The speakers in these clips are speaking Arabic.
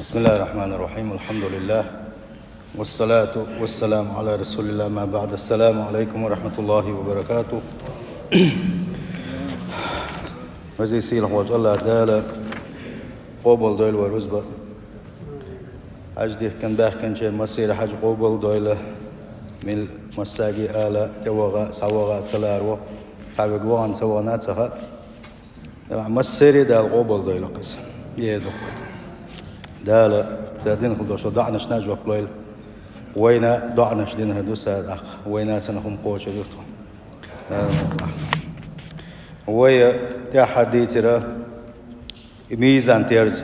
بسم الله الرحمن الرحيم. الحمد لله والصلاة والسلام على رسول الله. ما بعد. السلام عليكم ورحمة الله وبركاته. وزي سيلح وجه الله تعالى قوبل دويل ورزبة أجديه كان باح كان شيء مسير حج قوبل دويل من مساجي آلا توغا سوغا تلارو تعبقوان سوانات سها مسيري دال قوبل دويل قسم يدو دال زادين خلدوش ضعنا شناج وقليل وين ضعنا شدين هدوس أخ وين سنهم قوش يوتو ويا تحديثنا ميزان تيرز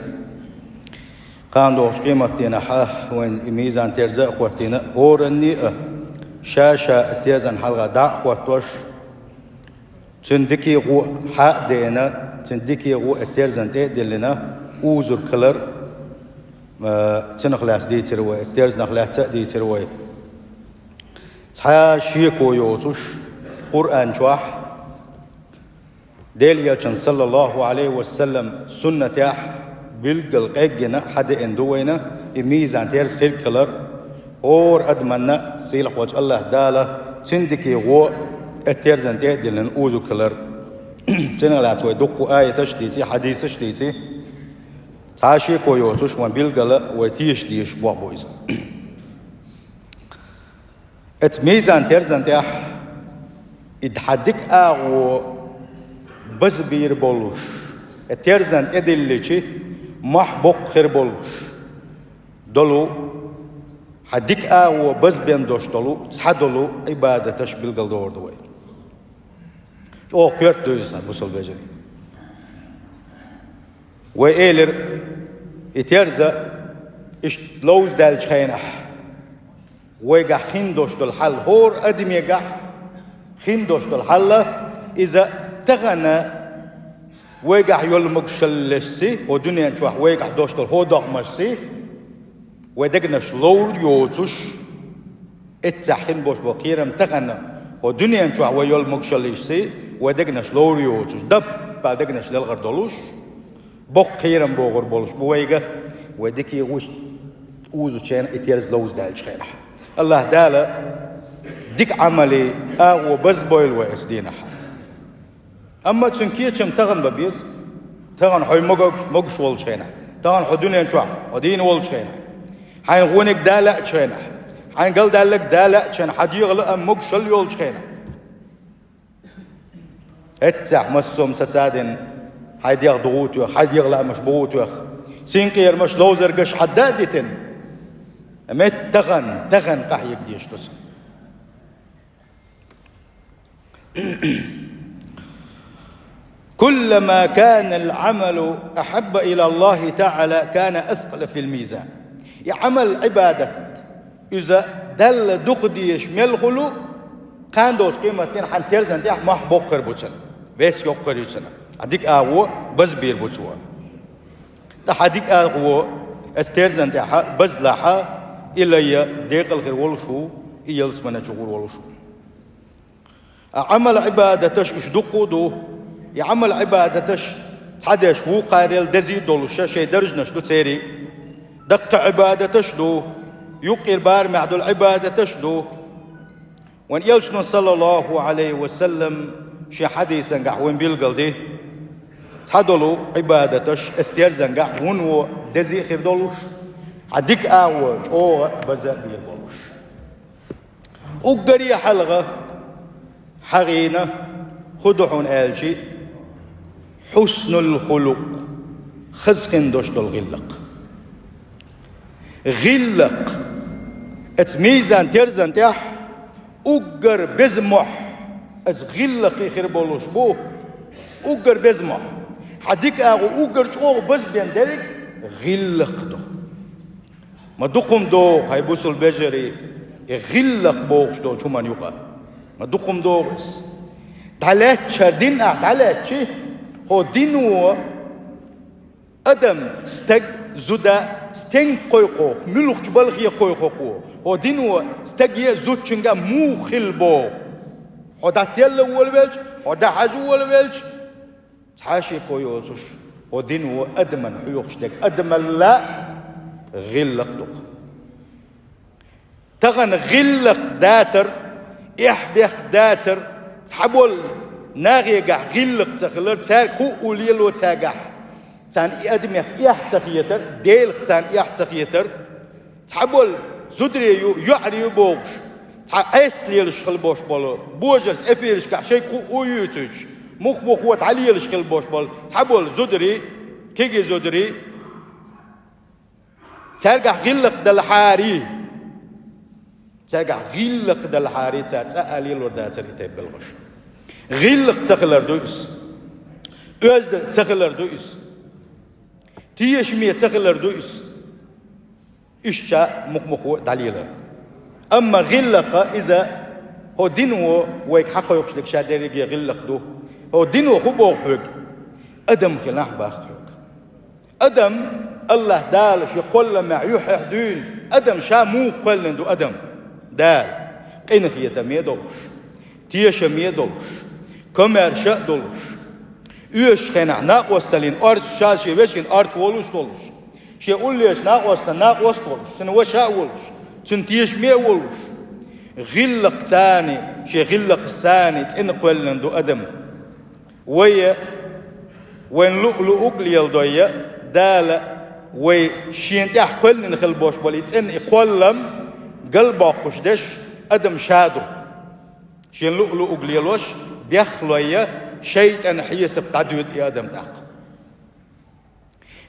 كان دوش قيمتنا حاه وين ميزان تيرز قوتنا أورني شاشة تيزن حلقة دع قوتوش تندكي قو حق دينا تندكي قو تيرزن تيدلنا أوزر كلر تنخلاص دي تروي تيرز نخلاص دي تروي تحاشيكو يوتوش قرآن شواح ديليا صلى الله عليه وسلم سنة يح بلقل قيقنا حد اندوينا ميزان تيرز خير كلر اور ادمنا سيلح وجه الله داله تندكي غو التيرزن تيدلن اوزو كلر تنخلاص ويدقو آية تشديتي حديث تشديتي تاشي كويوتوش وان بيلقلا وتيش ديش بوابويز ات ميزان تيرزن تيح ادحدك اغو بز بير بولوش التيرزن ادليشي محبوق خير بولوش دولو حدك اغو بز بين دوش دولو تحدولو عبادة تش بيلقل دور دوي او كيرت دويزا بوصل بيجري وإيلر إتيرزا إش لوز دالج خينح ويقع خندوش دول حل هور أدم يقع خندوش دول حل إذا تغنى ويقع يلمق شلسي ودنيا نشوح ويقع دوش دول هو دقمسي ودقنش لور يوتوش اتحين بوش بقيرم تغنى ودنيا نشوح ويلمق شلسي ودقنش لور يوتوش دب بعدقنش للغر دولوش بوق خيرم بوغر بولش بويقة وديكي وش اوزو تشين اتيرز لوز دالش خيرح الله دالا ديك عملي اغو بز بويل ويس دينح اما تنكيتشم تغن ببيز تغن حي مقش والش خينح تغن حدوني نشوح ودين والش خينح حين غونك دالا تشينح حين قل دالك دالا تشين حد يغلق مقش اليولش خينح اتح مسوم ستادن حد يغضغوت ويخ حد يغلق مش بغوت ويخ سينقير مش لوزر قش حدادتن مت تغن قحيك ديش تس كلما كان العمل أحب إلى الله تعالى كان أثقل في الميزان يعمل عبادة إذا دل دقديش ملغلو كان دوش قيمتين حن تيرزن ديح محبوق خربوتسن بس يوقر يسنه حديك أغو بز بير بوتسوا تحديك أغو استيرزن تاعها بز لاحا إلا ديق الخير ولشو يلس من شغور ولشو عمل عبادتش اشدقو دو يعمل عبادتش تحدش هو قاريل دزي دولوش شي درجنش دو تسيري دق عبادتش دو يقير بار معدو العبادتش دو وان يلشنو صلى الله عليه وسلم شي حديث نقع وين بيلقل دي تحدلو عبادتش استيرزن قع ونو دزي خير دولوش عديك آوج او بزا بيلبولوش وقري حلقة حغينا خدحون آلشي حسن الخلق خزخن دوش دول غلق اتميزان تيرزن تيح وقر بزمح از غلق خير بولوش بو وقر بزمح حديك اغو وقر شوغ بز بين دارك غلق دو ما دقم دو هاي بوصل بجري غلق بوغش دو شو من يقع ما دقم دو دالات شردين دالات شي هو دينو ادم استق زودا ستين قويقو ملوخ جبالغي قويقو هو دينو استق زود شنغا مو خلبو هو دا تيل والبلج هو دا حزو والبلج تحاشي قويوزوش ودين هو أدمن حيوخشتك أدمن لا غلق دوق تغن غلق داتر إحبيخ داتر تحبول ناغيقع غلق تخلر تار كو أوليلو تاقع تان إدميخ تخيتر ديلخ تان تخيتر تحبول زدريو يعريو بوغش أسليل شخل بوش بولو بوجرس أفيرش كع شيء كو أويوتج مخ وتعليل شخل بوش بول تحبول زدري كيجي زدري ترجع غلق دلحاري ترجع غلق دلحاري تأليل ورداتر كتاب بالغش غلق تخلر دويس أزد تخلر دويس تيشمية تخلر دويس إشتا مخ تعليله أما غلق إذا هو دينه ويك حقه يقصدك شادريجي غلق دو هو دينه هو بوحق أدم خلاح باخرق أدم الله دالش يقول لما يحدون أدم شامو قلندو أدم دال قين خيتا ميدولش تيش ميدولش كمر شا دولش يش خنا ناقوستلين أرض شاشي وشين أرض ولوش دولش شي أوليش ناقوستا ناقوست دولش سنوشا ولش تنتيش مي ولش غلق تاني شي غلق ثاني تنقل ندو أدم وين لؤلؤ أقليل دوية دال وشين تحقل نخل بوش بوليتن يقولم قلب قشدش أدم شادو شين لؤلؤ أقليلوش بيخلوية شيطان حيسب تعدود يا أدم تاق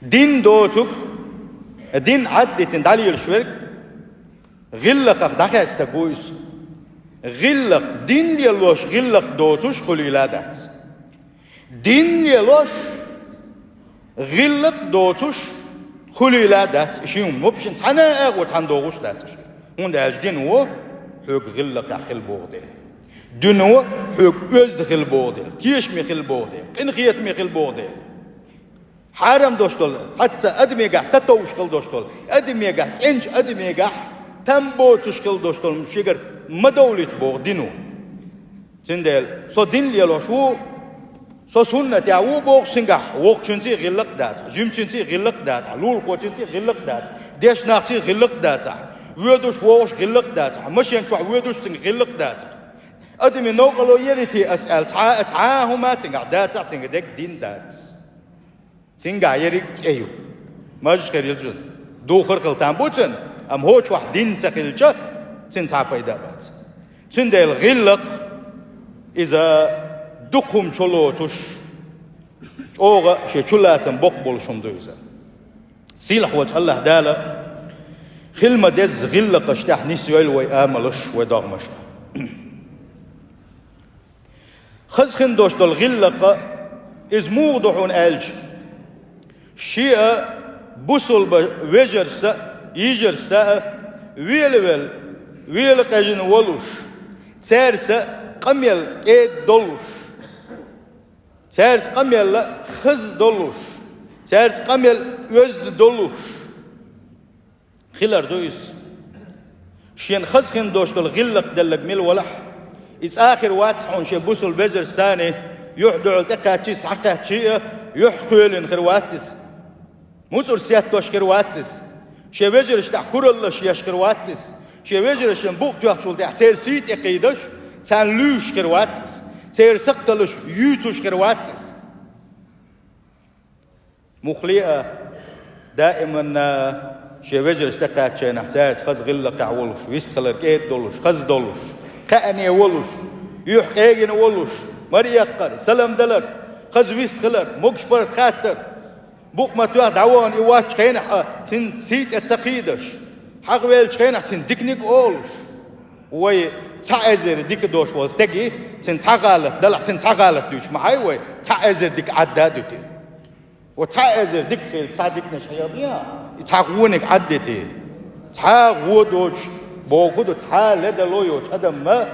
دين دوتك دين عدت دالي الشرك غلق دخل استقويس غلق دين يلوش غلق دوتوش خليلادات دين يلوش غلق دوتوش خليلادات شيء مبشن تنا وتحن دوغوش داتش هون ده دين هو حق غلق خل بوغدي دين هو حق أزد خل بوغدي كيش مي خل بوغدي إن خيات مي خل بوغدي حرام دوشتول حتى أدمي قاع تتوش خل دوشتول أدمي قاع تنج أدمي قاع تنبو تشكل دوشتول مشيجر مدولت بوغ دينو سندل سو دين ليلوش هو سو سنة يعو بوغ سنجح ووق تنتي غلق دات جيم تنتي غلق دات لول قو تنتي غلق دات ديش ناقتي غلق دات ويدوش ووش غلق دات مشين شو ويدوش تن غلق دات أدمي نوقلو يريتي أسأل تعاهما تنقع دات تنقدك دين دات تنقع يريك تأيو ماجش خير يلجن دو خرقل تنبوتن أم هوش واحد دين تخيلجه تنتع فايدة بات تندل غلق إذا دقهم شلوتش أوغا شي شلاتن بقبل شمدوزا سيلح وجه الله دالا خلما دز غلق اشتاح نسيويل ويآملش وداغمش خزخن دوش دول غلق إز موضحون ألج شيء بوصل بوجرسا يجرسا ويل قجن ولوش تارتا قميل ايد دولوش تارت قميل خز دولوش تارت قميل وزد دولوش خلر دويس شين خزخن دوش دول غلق دلق ميل ولح إس آخر واتحون شي بوصل بجر ثاني يحدو تقاتيس حقاتي يحقولن خرواتس موصر سيات دوش خرواتس شي بجر اشتح كورل شي يشخرواتس شي بجر شنبوق تيحشول تحتير سيت يقيدش تان لوش خرواتس تير سقطلش يوتوش خرواتس مخليئة دائما شي بجر اشتقات شي نحتاج خز غلق عولوش ويستخلر كيت دولوش خز دولوش كأني ولوش يحقيقن ولوش مريقر سلام دلر خز ويستخلر مقش برد خاتر بوق ما تواه دعوان إيواتش خينح تن سيت اتسخيدش حق ويلش خينح تن ديكنيك أولش وي تعزر ديك دوش والستجي تن تغالط دلع تن تغالط دوش معاي وي تعزر ديك عدادتي وتعزر ديك خيل تصادق نشياضيا تغونك عدتي تغودوش بوغودو تعال لويوش أدم ما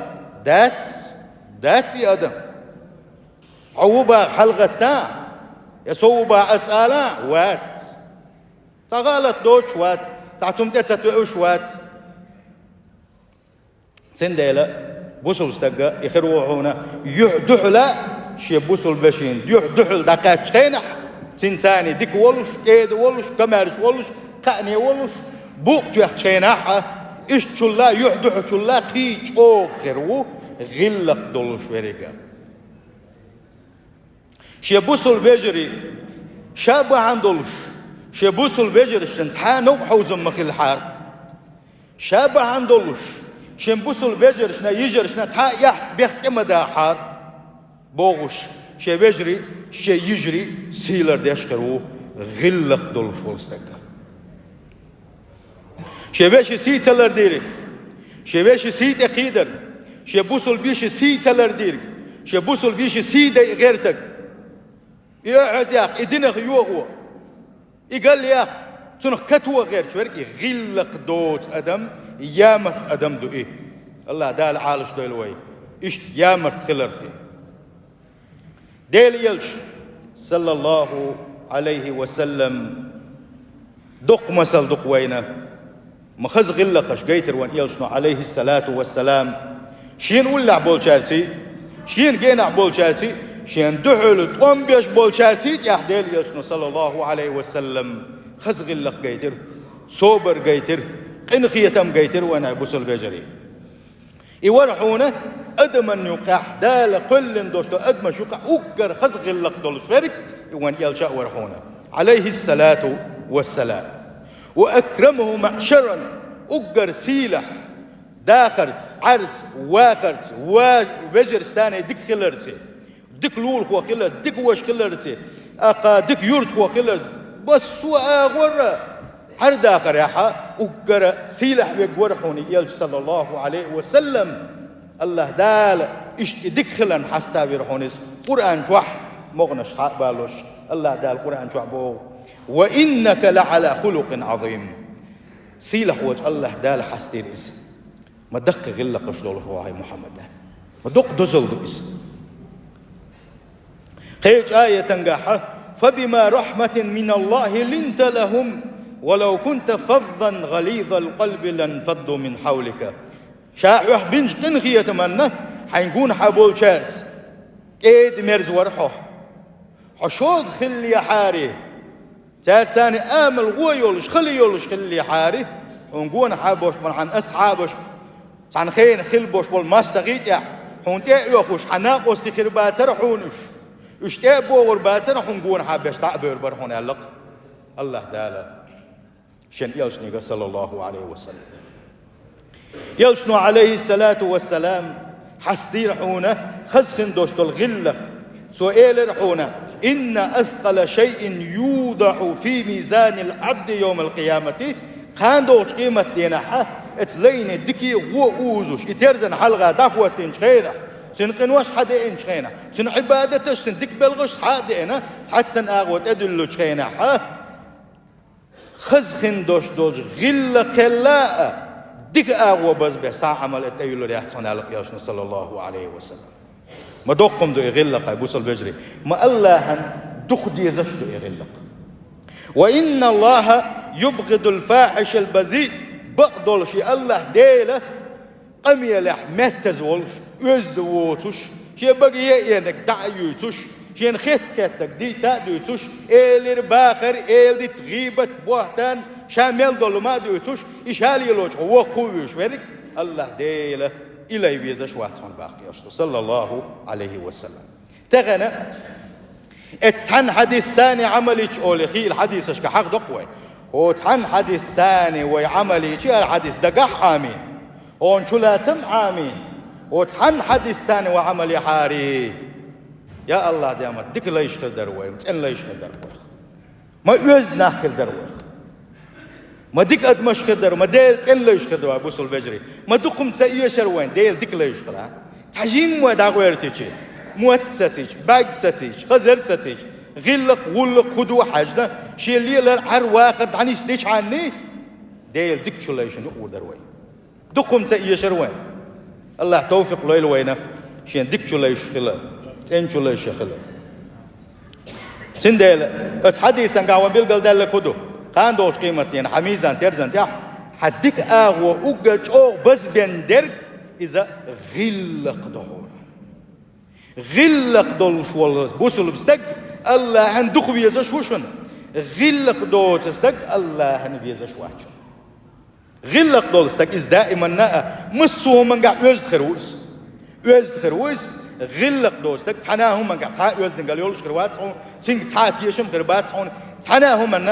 داتي أدم عوبا حلقة تا يصوبا أسألا وات تغالط دوش وات تعتم تتوئوش وات سنديلا بوصل استقى يخروعونا يحدحلا شي بوصل بشين يحدحل دقات خينح تنساني ديك ولش كيد ولش كمارش ولش قاني ولش بوق يحشيناها إيش شلا يحدح شلا قيش آخر غلق دولش ورقة شيبوسل بيجري شاب عندولش شيبوسل بيجري شنتحانو بحوزم مخيل حار شاب عندولش شنبوسل بيجري شنا يجري شنا تحا يح بيختم دا حار بوغش شي بيجري شي يجري سيلر ديشخرو غلق دولش ولستكا شي بيش سيتلر ديري شي بيش سيت اخيدر شي بوسل بيش سيتلر ديري شي بوسل بيش سيد غيرتك يا عزيق إدينه يوغو يقال لي تنخ كتوى غير شوير يغلق دوت أدم يامرت أدم دو إيه الله دال عالش دو الوي إيش يامرت خلر فيه ديل يلش صلى الله عليه وسلم دق مسل دق وينه مخز غلقش قيتر وان يلشنا عليه الصلاة والسلام شين ولع بول شالتي شين جينا بول شالتي شين دحل طوم بيش بول شالتي يحديل يلشنا صلى الله عليه وسلم خز غلق قيتر صوبر قيتر قنخيتم قيتر وانا بوسل بيجري يورحونا ادمن يقع دال قل دوشتو ادم شوقع اقر خز غلق دولش فرق وان يلشا ورحونا عليه الصلاة والسلام وأكرمه معشرا أقر سيلح داخرت عرت واخرت وبجر ستاني دك خلرتي دك لول خو خلرت دك وش خلرتي أقا دك يورت خو خلرت بس وآغور هر داخر يحا أقر سيلح بيقورحوني يلج صلى الله عليه وسلم الله دال إش دك خلن حستا بيرحونيس قرآن جوح مغنش حق بالوش الله دال قرآن جوح بوغ وإنك لعلى خلق عظيم سيلح وجه الله دال حستيريس ما دق غلق شلول هو هاي محمد ما دق دزل دويس قيج آية تنقاح فبما رحمة من الله لنت لهم ولو كنت فظا غليظ القلب لانفضوا من حولك شاحوح بنج تنخي يتمنى حينكون حابول شارت ايد مرز ورحوح حشوق خلي حاري ثاني آمل غو يولش خلي حاري ونقول حابوش من عن أصحابش عن خين خلبوش والمستغيت يا حونتي يوخش حناقوس تخربات سرحونش اشتاء بور باتسر حنقول حابش تعبير برحون يلق الله تعالى شن يلشني صلى الله عليه وسلم يلشنو عليه الصلاة والسلام حسدي رحونا خزخن دوشت الغلة سؤال رحونا إن أثقل شيء يوضع في ميزان العبد يوم القيامة كان دوش قيمة دينها اتلين الدكي وأوزوش اترزن حلقة دفوة تنشخينا سنقنوش حدا انشخينا سن عبادتش سن دك بلغش حادينا تحتسن اغوت ادلو شخينا خزخن دوش غلة كلاء دك اغو بز بساعة عملت ايلو ريحتون على قياشنا صلى الله عليه وسلم ما دوقم دو يغلق يبوس البجري ما الله دق دي زشدو يغلق وإن الله يبغض الفاحش البذيء بقدل شي الله ديله قمي لح متز ولش يزد ووتش شي بقي ينك دعيوتش شي نخيت خيتك دي تادوتش إيلر باخر إيل دي تغيبت بوحتان شامل دولو ما دوتش إشالي لوش هو قويش ورك الله ديله إلى يبيزش واتسان باقي صلى الله عليه وسلم تغنى اتحن حديث ثاني عمليش أولي الحديثش كحق دقوي هو اتحن حديث ثاني ويعمليش الحديث دقح آمين هون شلاتم آمين وتحن حديث ثاني وعملي حاري يا الله ديامت ديك لا يشخل دروي متن لا يشخل دروي ما يوزنا خل دروي ما ديك قد مشخل دروي ما ديل تن لا يشخل دروي بوصل بجري ما دقم تسيي شروين ديل ديك لا يشخل تحجيم وداغويرتيش موتستيش باغستيش خزرتيش غلق غلق خدو حاجنا شي اللي العر واخد عني ستيش عني ديل ديك شو لا يشخل دروي دقم تأيي شروين الله توفق له الوينة شين ديك شو لا يشخله تين شو لا يشخله سندل اتحدي سنقاوان بيلقل دل كدو كان دوش قيمتين حميزان ترزن تيح حديك اغو اوغج او بس بندر اذا غلق دهور غلق دولش والله بوصل بستق الله عندك بيزش وشن غلق دوتستك الله نبيز شواتش غلق دولستك إز دائما مسو من قاعد يزدخروس غلق دوستك تناهم من قاعد تعا يزدن يولش خرواتهم تين تعا تيشم خرباتهم تناهم من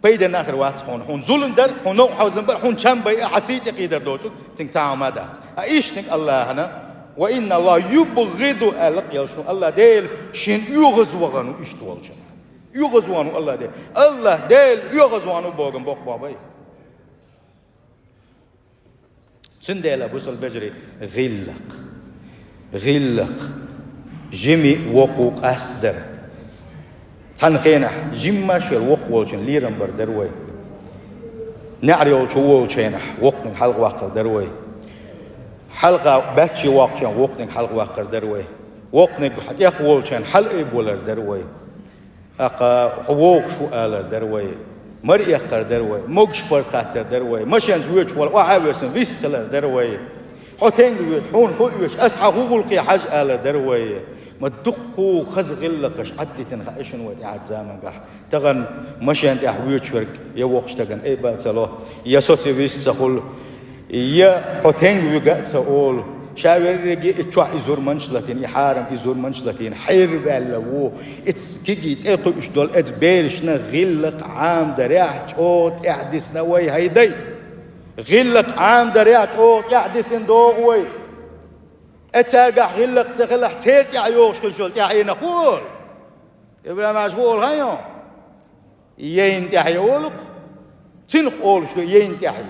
بيدنا خرواتهم هون ظلم در هون نوع حوزن بر هون شام بي حسيت قيدر دوتك تين تعا ما دات ايش نك الله هنا وإن الله يبغض ألق يلشنو الله ديل شين يغزوانو إشتوالشن يغزوانو الله ديل يغزوانو بوغن بوق بابي سنديلا بوصل بجري غلق جمي وقوق أسدر تنخينا جمع شير وق والشن ليرن بر دروي نعري والشوول شينح وقن حلق واقر دروي حلقة باتشي واقشن وقن حلق واقر دروي وقن يخ والشن حلق بولر دروي أقا حوق شو آلر دروي مرئي أقر دروي موجش برقاتر دروي مشان زويش وعاوسن فيستخلر دروي حوتين ويت حون خويش أسحى غولقي حاج آلر دروي ما تدقوا خز غلقش عدي تنخائشن ويت عاد زامن قح تغن مشان تحويش ورك يوقش تغن أي باتسلو يا صوتي فيستخل يا حوتين ويقات سأول شاور رجي اتشوا إزور منشلتين يحارم إزور منشلتين حير بالله اتسكيجي تأكل إيش دول اتبيرشنا غلق عام دريح تشوت احدث نوي هيدي غلق عام دريح تشوت احدث ندوغوي اتسرقع غلق سغلق تيرت يعيوش كل شول تعين أقول إبراهيم مشغول هايو يين تعيولك تنخ أول شو يين تعي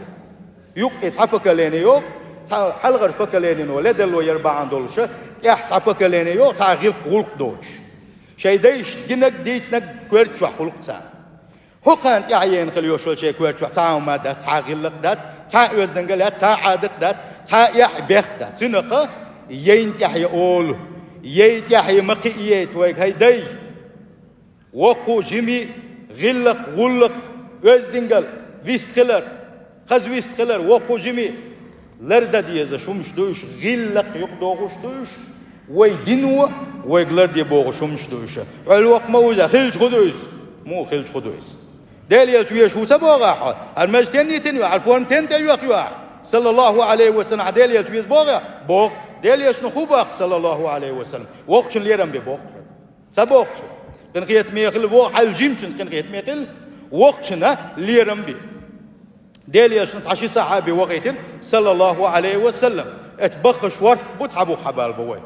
يوك اتحبك لين يوك حلقة فكلين ولد اللي يربع دولش يحت فكلين يو تعرف خلق دوش شيء ديش جنك ديش نك كورت شو خلق تا هو كان يعين خليه شو شيء كورت شو تعاون ما ده تعغلق ده تعوز دنقل تعادت ده تعيح ده تنخ ين يحيى أول ين يحيى مقيت ويك هيدي وقو جمي غلق وز دنقل ويستخلر خز ويستخلر وقو جمي لرد ديزا شومش دوش غلق يقدوغش دوش ويدينو ويقلر دي بوغ شومش دوش الوقت موزا خلش خدوس مو خلش خدوس داليا شويه شو تبوغا المجتني تنوي عرفون تنتي صلى الله عليه وسلم داليا شويه بوغ داليا شنو خوبق صلى الله عليه وسلم وقت ليرم ببوغ تبوغ كن خيت ميخل بوغ حل جيمشن كن خيت ميخل وقتنا ليرم بي داليا شنو تعشي صحابي وقيتن صلى الله عليه وسلم اتبخش ورد بتعبو حبال بوي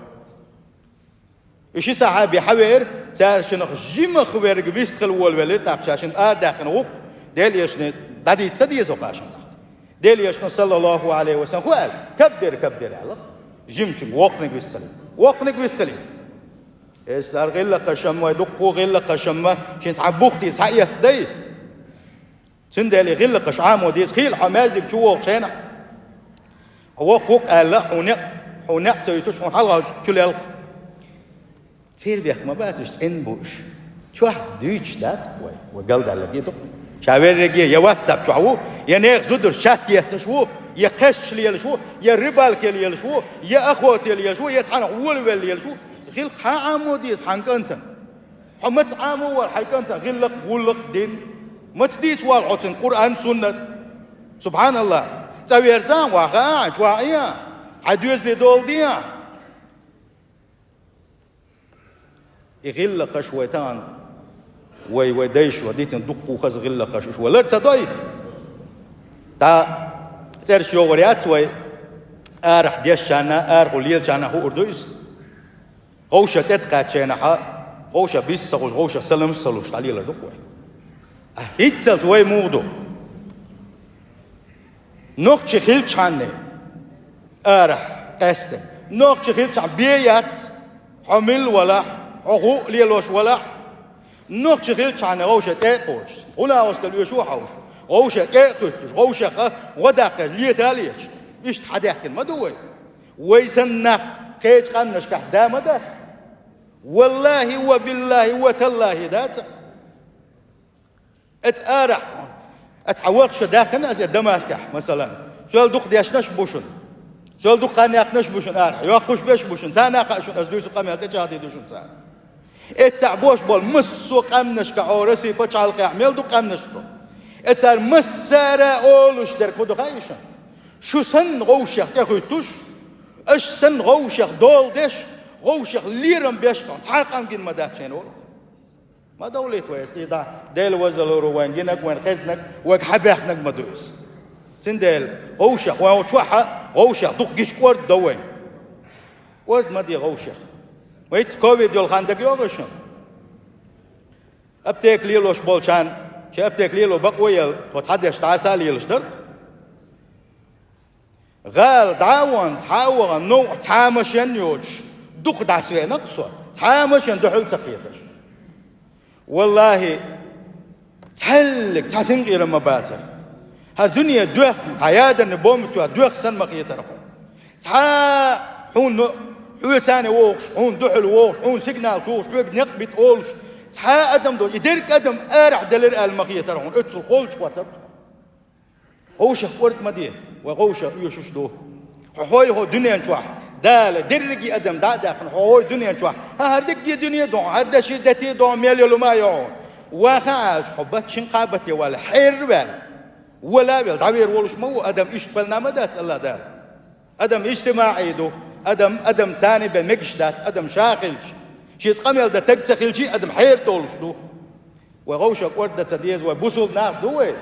إشي صحابي حوير تار شنو جيم خوير جبيست خلول ولد تابشاشن داخن وق داليا شنو دادي تصدي زوقاشن داليا شنو صلى الله عليه وسلم قال كبر على جيمشن وقنك بيستلي استار غير قشم ويدقوا غير قشم شن تعبوختي تعيت صدي سندالي غير قشعام وديس خيل حمازك جوا وشينا هو قوق قال حنا تيتوش حن حلقة كل تير بيخ ما باتش سن بوش شو واحد دويتش دات وقلد على جيتو شاوير رجيه يا واتساب شو يا نيخ زودر شاك يهتشو يا قش لي شو يا ربالك لي شو يا اخوتي لي شو يا تحنا ول لي شو غير قاعم وديس حنكنتن حمت عامو والحيكنتن غير ولق دين ما تديش والعطن قرآن سنة سبحان الله تاوير زان واقع جواعيا عدوز لي دول ديا يغل قشوتان ويديش وديتن دقو خز غل قشوش ولا تصدي تا ترش يوغريات وي ارح ديشانا ارغ ليل شانا هو اردويس غوشه تتقات شانا غوشه بيس غوشه سلم سلوش علي لا دقو هيتسل وي مودو نوخ خيل شانه ارح قست نوخ خيل شان بيات حمل ولا عقوق ليلوش ولا نوخ خيل شان غوشه تاقوش هنا وصل يشو حوش غوشه تاقوش غوشه غدق ليتاليش ايش حداك ما دوي ويسنخ كيج قنش كحدام دات والله وبالله وتالله دات اتارح اتحوقش داخل ازي دمشق مثلا شو دوق ديشنش بوشن شو دوق قانيقنش بوشن ارح يوقش بيش بوشن سانا قشن ازدوس قام يتجاهدي دوشن سان اتعبوش بول مسو قمنش كعورسي بچال قعمل دو قمنش دو اتسار مسارة اولوش در كدو خايشن شو سن غوشيخ تخويتوش اش سن غوشيخ دول ديش غوشيخ ليرم بيشتون تعاقم جن مداخشين اولو ما دوليت ويستي دا ديل وزلورو وين جنك وين خزنك وين حبيحنك مدوس سندل غوشيخ وين وشوحة غوشيخ دقيش ورد دوين ورد مدي غوشيخ ويت كوفيد يول خاندك يوغشن ابتك ليلوش بولشان شي ابتك ليلو بقويل وتحدش تعسال يلشدر غال دعوان صحاوغا نوع تامشن يوش دوق دعسوين نقصوا تامشن دحول سقيتش والله تحلق تحسنقي لما باتر هالدنيا دوخ تعيادا نبومتوا دوخ سن مقيترهم تا حون حول ثاني ووش حون دحل ووش حون سيجنال توش حول نقبت اولش تا ادم دو يديرك ادم ارح دلر المقيترهم اتسل خولش واتر غوشة ورد مديت وغوشة يوشش دو حوي هو دنيا نشوح دال درجي ادم داخل حوي دنيا نشوح هردك دي دنيا دو هردا شدتي دو ميل ما يعون وخاج حبت شنقابتي ولا حربل ولا بيل تعبير ولش مو ادم يشتبلنا مدات الله دال ادم اجتماعي دو ادم ثاني بمقشدات ادم شاخلش شي قمل ده تكتخلشي ادم حير دولش دو وغوشة ورد تديز وبوصل ناخ دوي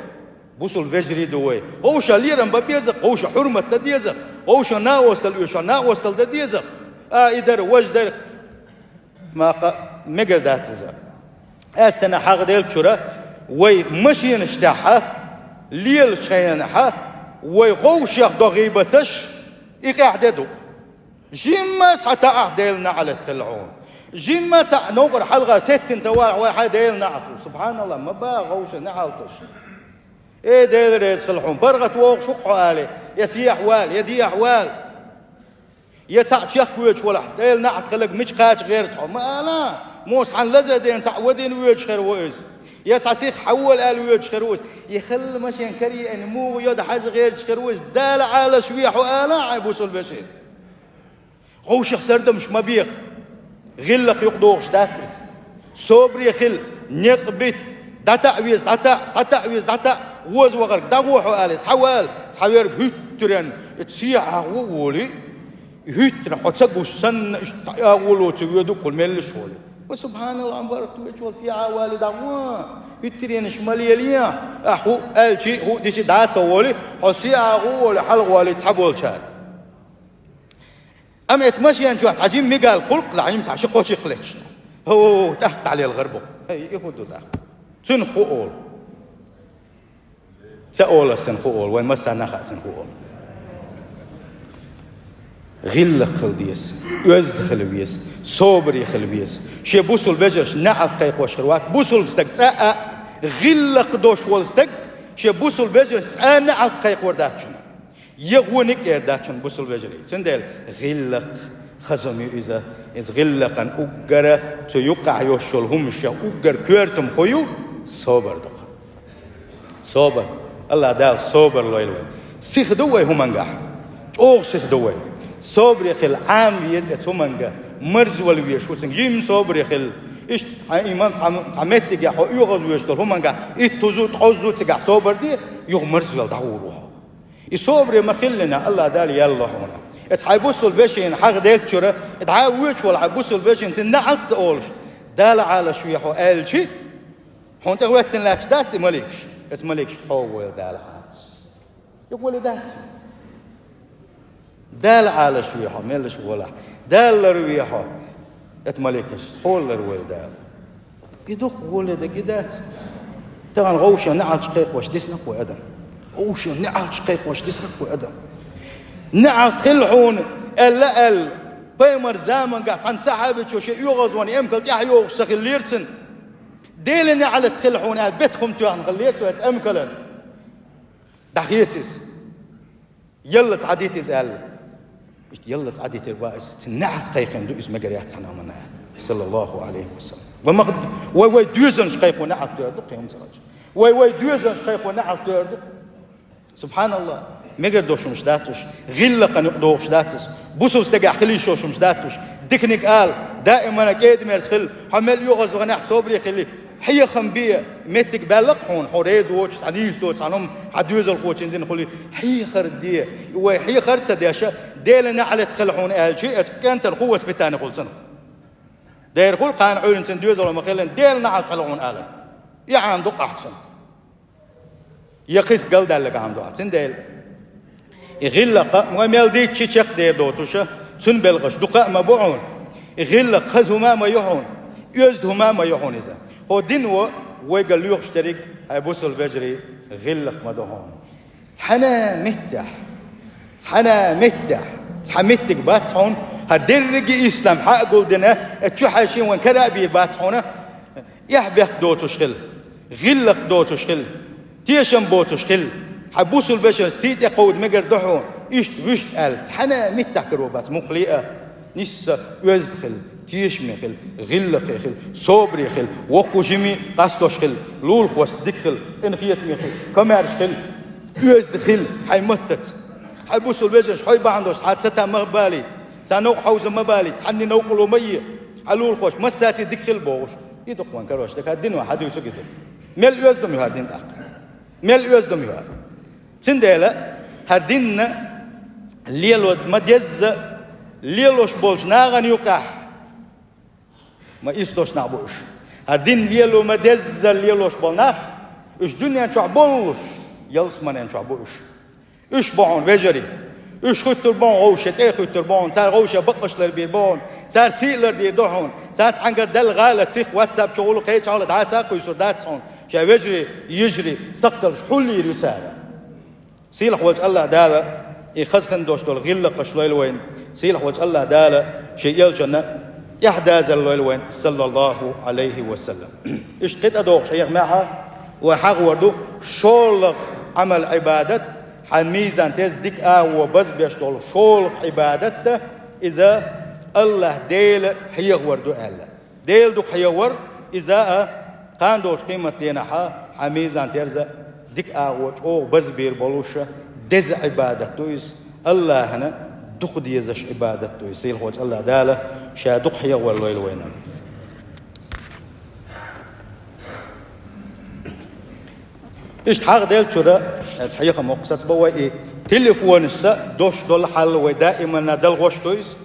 بوصل فجري دوي غوشة ليرم ببيزق غوشة حرمة تديزق غوشة ناوصل يوشة ناوصل تديزق إدر وجدر ما مقر دات تزق استنا حق ديل شرا وي مشي نشتاحها ليل شينها وي غوشة ضغيبتش إقعددو جيمس حتى أعديلنا على تلعون جيمة نوبر حلقة ستين سواع واحد ديلنا عطو سبحان الله ما بقى غوشة نعالتش ايه ديل ريس خلحون برغت ووق شقحو آلي يسي أحوال يدي أحوال يتعط شيخ ولا ديل نعت خلق مش قاش غير تحو ما لا موس عن لزدين تعودين ويوش خيروز يسع سيخ حول آل ويوش خيروز يخل مشين كري ان مو يود حاجة غير خيروز دال على شويحو آلا عيبوسو البشير غوش خسرده مش مبيغ غلق يقدوغش داتس صبري خل نقبت داتعويز ساتعويز داتا وز وغرق داغوحو آليس حوال تحوير هترن تسيح وولي هترن حتسقو سن اشتاقولو تسويدو كل ملش ولي وسبحان الله مبارك تويش وسيعة والي داغوا هترن شمالي ليا احو الشي هو ديشي داتا ولي حسيعة ولي حلق والي تحبول شال أما يتمشي أنت واحد عجيب ميقال خلق لعيم تعشقو شقلتش هو تحت عليه الغربو هي يهودو تحت سنخو أول تأول سنخو أول وين مسا نخا سنخو أول غلق خلديس يزد خلبيس صبري خلبيس شي بوصل بجرش نعب قيق وشروات بوصل بستك تاء غلق دوش والستك شي بوصل بجرش نعب قيق ورداتشن يغونك يرداتشن بوصل بجري سندل غلق خزمي إذا غلقا أجر تيقع يوشل همش أجر كيرتم خيو صبر دق صبر الله دال صبر لويلوي سيخ دوي همانجح أوه سيخ دوي صبر يخل عام يزت همانجح مرز ولوي شو سنجيم صبر يخل إيش إيمان تعمت تجاه هو يغز ويشتغل همانجح إتوزو تحوزو تجاه صبر دي يغ مرز والدعوروها الصبر ما خلنا الله دال يلا هنا اتحيبوسوا البشين حق ديل شورا اتعاويش ولا حيبوسوا البشين تنعت أولش دال على شوية حو ألشي هون تقولت لك دات ملكش ملكش حول دال عاد يقول دات دال على شوية حو ملش ولا دال روي حو اتملكش حول روي دال يدق ولد قدات تغن غوشة نعت شقيق واش ديسنك وأدم غوشة نعت شقيق واش ديسنك وأدم نعت خلحون ال بيمر زامن قاعد عن سحبت وشيء يغز واني امكل يح يغز سخل ليرسن ديلني على تخلحون قال بيتكم تو غليتو اتامكلن دحيتس يلا تعديتس قال يلا تعديت الرئيس تنعت قيقن دو اسم قريات انا من صلى الله عليه وسلم وما وي دوزن شقيق نعت دو قيم سراج وي دوزن شقيق نعت دو سبحان الله مگر دوشمش داتوش غلة قن دوش داتس بوسوس تجا خليش دوشمش داتوش دكنك قال دائما كيد مرسخل حمل يغز وغنح صبري خلي حي خنبيه متك بالق حون حوريز ووش حديث دوت عنهم حديث القوتين دين خلي حي خرديه وحي خرد سديشه ديل نعلت خلحون قال شيء كانت القوه سبتاني قول سنه داير قول قان عون سندوز ولا مخلن ديل نعلت خلحون قال يا عندك احسن يقيس قال دالك عنده احسن ديل يغلق ومال ديك تشيخ دير دوتوشه سن بلغش دقاء ما بوعون يغلق خزهما ما يحون يزدهما ما يحون إذا هو دينو ويقال يشترك هيبوصل بجري غلق مدهون تحنا متح تحمتك باتحون هدرجي إسلام حق قلدنا تشو حاشين وان كرابي باتحونه يحبك دوتوش خل غلق دوتوش خل تيشن بوتوش خل حبوصل بجري سيت يقود مقر دحون إيش وشت قال تحنا متح كروبات مخليئة نسا يزدخل تيش مخل غلق يخل صبر يخل وقو جمي قصدوش خل لول خوش دخل انخيت مخل كمارش خل يزدخل حي متت حي بوصل بيجش حي باندوش حد ستا مبالي سانوق حوز مبالي تحني نوقلو مية حلول خوش مساتي دخل بوش يدق وان كروش دك الدين واحد يسوق يدق مل يزدم يهار دين تاق مل يزدم يهار سندلا هردين ليلو مديز ليلوش بولش ناغن يقح ما إستوش نعبوش هردين ليلو مدز ليلوش بولناخ إش دنيا تعبولش يلس من تعبوش إش بعون بجري إش خطر بعون غوشة إيه خطر بعون صار غوشة بقشلر بيربون صار سيلر ديدوحون صار حنقر دل غالة سيخ واتساب شغله قيت شغله دعاساق ويسور داتسون شا بجري يجري سقطر حلي رسالة سيلح وجه الله دالة يخزخن دوش دول غلة قشلويل وين سيلح وجه الله دالة شيء يلجنة يحداز الوين صلى الله عليه وسلم إيش قد أدوق شيخ معها وحق وردو شول عمل عبادة حميزان تيز ديك وبس بيشتغل شول عبادته إذا الله ديل حيغ وردو أهلا ديل دوك حيغ إذا كان دوش قيمة تينحا حميزان تيز ديك أو بس بير بلوشة دز عبادته إذ الله هنا دق ديزش عبادته يصير هو الله داله شا دق حيا ولا وين إيش حق ديل شرا الحقيقة مقصد بواي تليفون السا دوش دول حل ودائما ندل غش دويس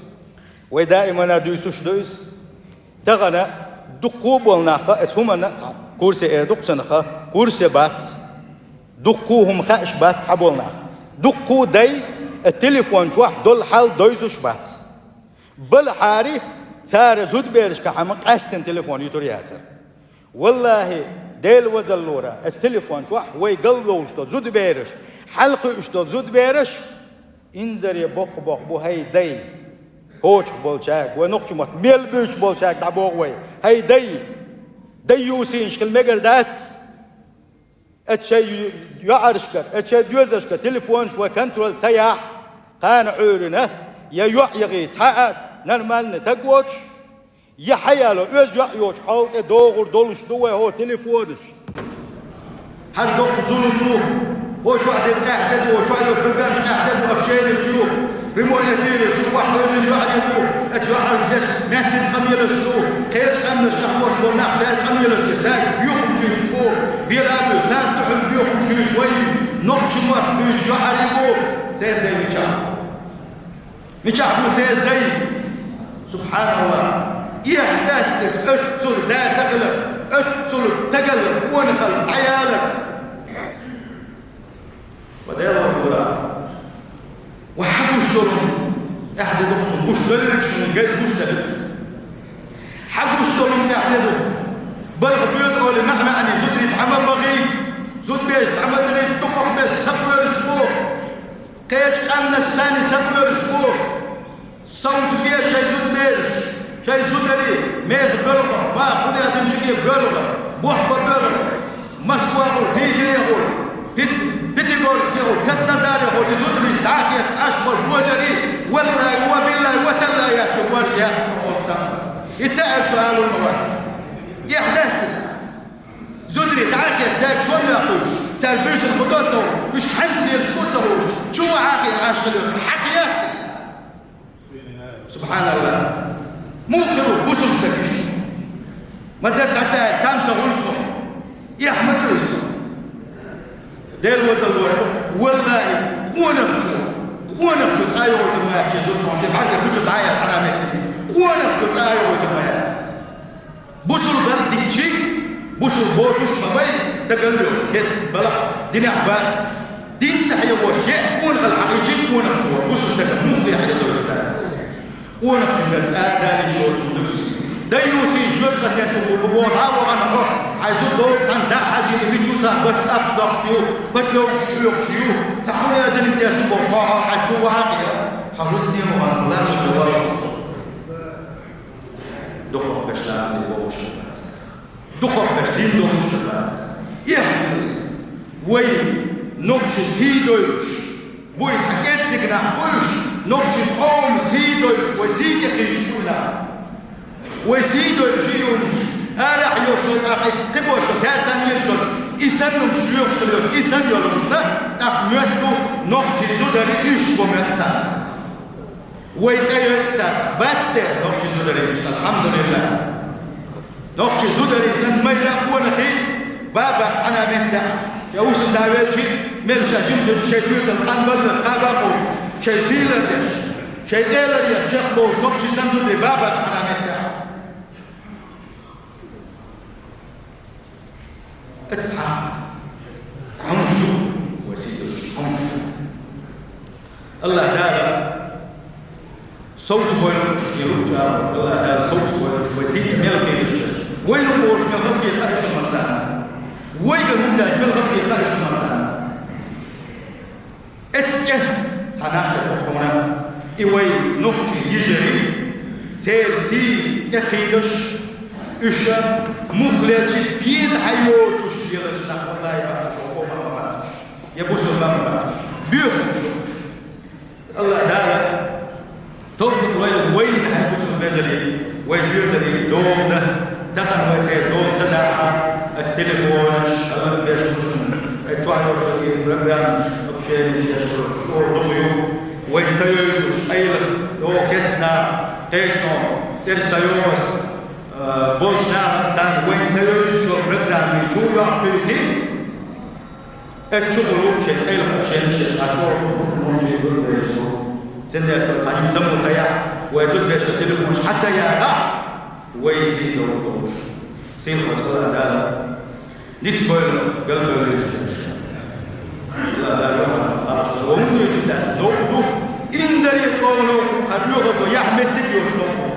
ودائما ندويسوش دويس تغنى دقوب والناقة اسهمنا كورسي دق سنخا كورسي بات دقوهم خاش بات حبولنا دقو داي التليفون شوح دول حال دويزوش بات بالحاري صار زود بيرش كحمق أستن تليفون يتورياته والله ديل وزلورة التليفون شوح ويقلبوا وشتو زود بيرش حلقة وشتو زود بيرش إنزر يبوق بو هاي داي هوش بولشاك ونقش مت ميل بيش بولشاك دعبوق وي هاي داي يوسين شكل مقر دات اتشي يعرشك اتشي يوزشك تليفون شوي كنترول سياح قان عورنا يا يغي تحقق نرمال نتقوش يا حيالو يوز يعيوش حالك دوغر دولش دوه هو تليفونش هر دوق ظلم نوه هو شو عدد قاعدة هو شو عدد برنامج قاعدة وابشين شو ريمو يفير شو واحد يجي يعجبو اتيوحر دش مهدس خميل شو كيت خمس شحوش بوناح سال خميل شو سال يوم شو بيرابو سال تحل بيوم شو شوي نقش واحد بيش يعربو سال داي ميشاح سال داي سبحان الله يحدث اتسل دا تقلب اتسل تقلب ونقل عيالك ودير الله وحبوش دولهم احد دقصهم مش دلك من جاي مش دلك حبوش دولهم تحددوا بلغ بيدروا لمعنى أن زدري تعمل بغي زد بيش تعمل بغي تقف بيش سقوي رشبوه كيش قامنا الثاني سقوي رشبوه صوت بيش شاي زد بيش شاي زدري ميت بلغة باخد يا دنشكي بلغة بوحبة بلغة مسكوا يقول تيجري يقول بتقول كسر دار يقول زدري تعاقية أشبر بوجري والله وبالله وتلا يا شوار يا تقول يتسأل سؤال المواد يحدث زدري تعاقية تاك سوم يقول تلبس الخطوط مش حنس ديال الخطوط شو عاقي عاشق حقيات سبحان الله مو خيرو وسم سكيش ما درت عتاك كم تغلسوا يا احمد يوسف ديل وزل والله ونفجو تايو ما يحجزون ماشي بعد بوش دعاية ترى ونفجو تايو ما يحجز بوسل بلد شيء بوسل بوتوش مبين تقلوش كيس بلا دين أحباب دين سحيا وشيء ونقل حقيقي ونفجو بوسل تكمل في حاجة دولة ونفجو تايو شوز مدرس دايوسي جوز قد ينشوفوا بوضع وأنا عايزون دور تندع حاجة بيجوتا بتأفضل شيو بتلو شيو تحول يا دنيا بدي أشوف بوضع عشوا واقية حرصني وأنا لا أشوف دقق باش لا زي بوش دقق باش دين دوش شبات يحدث وين نقش سيدوش بويس حكيت سجنا بوش نقش قوم سيدوش وسيد يقيشونا وسيدو يجيونش أنا حيوشون أخي تبوش تاتان يشون إسانهم شلوش شلوش إسان يولوش لا أخميتو نقشي زودري إيش بمتان ويتايوتا باتستير نقشي زودري إيش الحمد لله نقشي زودري إسان ميلا ونخي بابا أنا مهدا يوش داويتشي ملشا جمد الشيطوز القنبل نتخابقو شي سيلر ديش شي تيلر يا شيخ بوش نقشي إسان زودري بابا أنا مهدا اتصحى تعمشوا وسيدوا تعمشوا الله تعالى صوت بوينش يرجع الله تعالى صوت بوينش وسيد ملكي ليش وين بوش من غسل خارج المساء وين المبدأ من غسل خارج المساء اتسكه سناخد بطونا إيوي نقطي يجري سيرسي يقيدش إيشا مخلص بيد حيوتش يلاش نقول لا يبعتش وقوم ما بعتش يبوسوا ما بعتش بيخرج الله تعالى توفق وين حيبوسوا بجري وين بيجري دوم ده تقن ويسير دوم سداحة التليفونش الله بيشوفون توعدوا شيء برنامج بشيء شو ضميو وين تيجوش أيضا لو كسنا كيشون ترسيوس بوشنا سان وين تيجوش برنامج شو يعطيكي الشغل شيء أيضا شيء أشوف ممكن زين صاحب يسمو تيا ويزود بيشتغل مش حتى يا لا ويزيد ويدوش سين وتقول هذا نسبة قلب ليش لا لا يوم وهم يتزاد دو إن ذري تقولوا خبيوه يحمد تبيوش